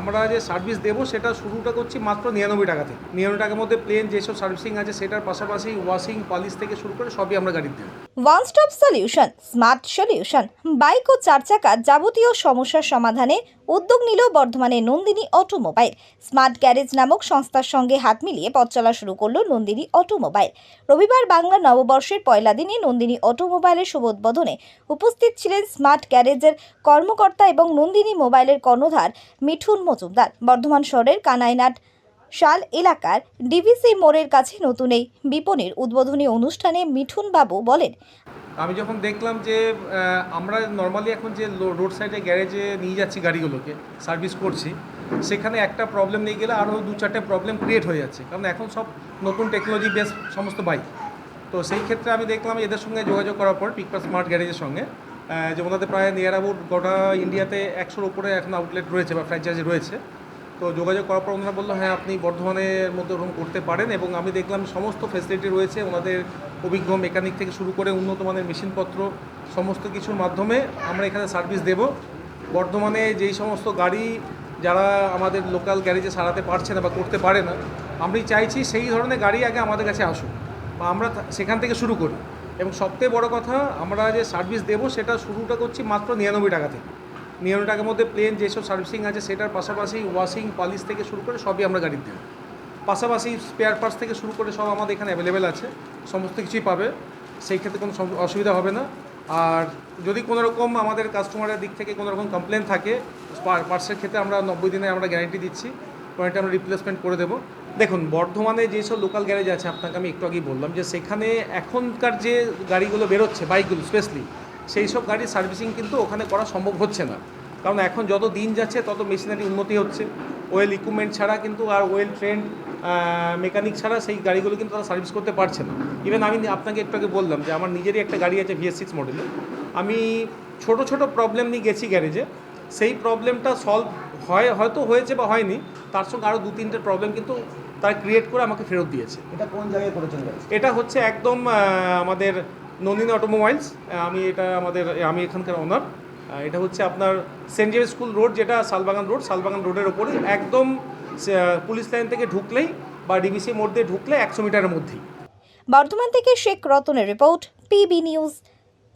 আমরা যে সার্ভিস দেবো সেটা শুরুটা করছি মাত্র 99 টাকা থেকে। 99 টাকার মধ্যে প্লেন যেসব সার্ভিসিং আছে সেটার পাশাপাশি ওয়াশিং পালিশ থেকে শুরু করে সবই আমরা গাড়িতে দেবো। One stop solution, smart solution. Bike ও চার চাকার যাবতীয় সমস্যার সমাধানে উদ্যোগ নিল বর্ধমানে নন্দিনী অটোমোবাইল। স্মার্ট গ্যারেজ নামক সংস্থার সঙ্গে হাত মিলিয়ে পথ চলা শুরু করলো নন্দিনী অটোমোবাইল। রবিবার বাংলা নববর্ষের পয়লা দিনে নন্দিনী অটোমোবাইলের শুভ উদ্বোধনে উপস্থিত ছিলেন স্মার্ট গ্যারেজের কর্মকর্তা এবং নন্দিনী মোবাইলের কর্ণধার মিঠুন মজুমদার। বর্ধমান শহরের কানাইনাট শাল এলাকার ডিভিসি মোড়ের কাছে নতুন এই বিপণীর উদ্বোধনী অনুষ্ঠানে মিঠুন বাবু বলেন, আমি যখন দেখলাম যে আমরা নর্মালি এখন যে রোড সাইডে গ্যারেজে নিয়ে যাচ্ছি গাড়িগুলোকে সার্ভিস করছি, সেখানে একটা প্রবলেম নিয়ে গেলে আরও 2-4টে প্রবলেম ক্রিয়েট হয়ে যাচ্ছে, কারণ এখন সব নতুন টেকনোলজি বেস সমস্ত বাইক। তো সেই ক্ষেত্রে আমি দেখলাম এদের সঙ্গে যোগাযোগ করার পর পিকপার স্মার্ট গ্যারেজের সঙ্গে, যে ওনাদের প্রায় নিয়ার অ্যাবাউট গোটা ইন্ডিয়াতে 100-র উপরে এখন আউটলেট রয়েছে বা ফ্র্যাঞ্চাইজি রয়েছে। তো যোগাযোগ করার পর ওনারা বললো হ্যাঁ আপনি বর্ধমানের মধ্যে ওরকম করতে পারেন, এবং আমি দেখলাম সমস্ত ফ্যাসিলিটি রয়েছে ওনাদের, অভিজ্ঞ মেকানিক থেকে শুরু করে উন্নত মানের মেশিনপত্র সমস্ত কিছুর মাধ্যমে আমরা এখানে সার্ভিস দেব। বর্ধমানে যেই সমস্ত গাড়ি যারা আমাদের লোকাল গ্যারেজে সারাতে পারছে না বা করতে পারে না, আমি চাইছি সেই ধরনের গাড়ি আগে আমাদের কাছে আসুক বা আমরা সেখান থেকে শুরু করি। এবং সবথেকে বড় কথা, আমরা যে সার্ভিস দেবো সেটা শুরুটা করছি মাত্র 99 টাকা থেকে। 99 টাকার মধ্যে প্লেন যেসব সার্ভিসিং আছে সেটার পাশাপাশি ওয়াশিং পালিশ থেকে শুরু করে সবই আমরা গাড়িতে দেবো। পাশাপাশি স্পেয়ার পার্টস থেকে শুরু করে সব আমাদের এখানে অ্যাভেলেবেল আছে, সমস্ত কিছুই পাবে, সেই ক্ষেত্রে কোনো অসুবিধা হবে না। আর যদি কোনো রকম আমাদের কাস্টমারের দিক থেকে কোনো রকম কমপ্লেন থাকে, পার্টসের ক্ষেত্রে আমরা 90 দিনে আমরা গ্যারান্টি দিচ্ছি, পয়েন্টে আমরা রিপ্লেসমেন্ট করে দেবো। দেখুন, বর্ধমানে যেসব লোকাল গ্যারেজ আছে আপনাকে আমি একটু আগেই বললাম যে সেখানে এখনকার যে গাড়িগুলো বেরোচ্ছে বাইকগুলো স্পেশালি, সেই সব গাড়ির সার্ভিসিং কিন্তু ওখানে করা সম্ভব হচ্ছে না, কারণ এখন যত দিন যাচ্ছে তত মেশিনারি উন্নতি হচ্ছে। ওয়েল ইকুইপমেন্ট ছাড়া কিন্তু আর ওয়েল ট্রেন্ড মেকানিক ছাড়া সেই গাড়িগুলো কিন্তু তারা সার্ভিস করতে পারছে না। ইভেন আমি আপনাকে একটু আগে বললাম যে আমার নিজেরই একটা গাড়ি আছে VS6 মডেলের, আমি ছোট ছোট প্রবলেম নিয়ে গেছি গ্যারেজে, সেই প্রবলেমটা সলভ হয়তো হয়েছে বা হয়নি, তার সঙ্গে আরও 2-3টে প্রবলেম কিন্তু তারা ক্রিয়েট করে আমাকে ফেরত দিয়েছে। এটা কোন জায়গায় করেছেন? এটা হচ্ছে একদম আমাদের নন্দিনী অটোমোবাইলস, আমি এখানকার ওনার। এটা হচ্ছে আপনার সেন্ট জেভিয়ার স্কুল রোড, যেটা শালবাগান রোডের ওপরে একদম পুলিশ লাইন থেকে ঢুকলেই বা ডিবিসি মোড় দিয়ে ঢুকলে 100 মিটারের মধ্যেই। বর্ধমান থেকে শেখ রতনের রিপোর্ট, PB নিউজ।